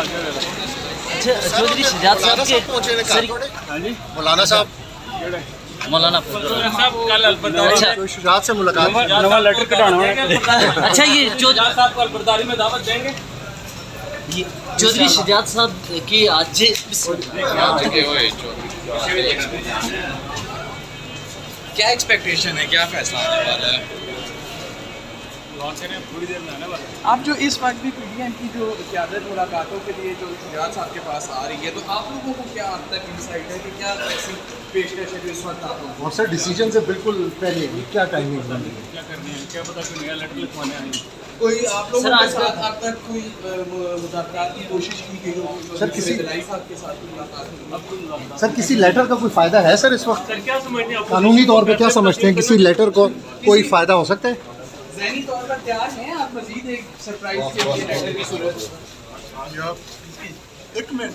अच्छा चौधरी शहजाद साहब के सर मौलाना साहब मौलाना अच्छा शहजाद से मुलाकात नवा लेटर कटाना अच्छा ये साहब को अलबरदारी में दावत देंगे। चौधरी शहजाद साहब की आज क्या एक्सपेक्टेशन है, क्या फैसला आने वाला है? थोड़ी देर में आने वाला है। आप जो इस वक्त भी पीडीएम की जो क़यादत मुलाकातों के लिए जो शहजाद साहब के पास आ रही है, तो आप लोगों को क्या अब तक इंसाइट है कि क्या ऐसी पेशकश है जो इस वक्त आप लोगों और सर डिसीजन से बिल्कुल पहले क्या टाइमिंग क्या करनी है, क्या पता कोई नया लेटर लिखवाने आए। कोई आप लोगों सर, के आज साथ अब तक कोई मुज़ाकरात की कोशिश की गई हो? सर, किसी- साहब के साथ कोई मुलाकात हुई? सर किसी लेटर का कोई फायदा है सर इस वक्त? सर क्या समझते हैं आप? कानूनी तौर पे क्या समझते हैं, किसी लेटर को कोई फायदा हो सकता है? ज़हनी तौर पर तैयार हैं आप मज़ीद एक सरप्राइज के लिए लेटर की सूरत? एक मिनट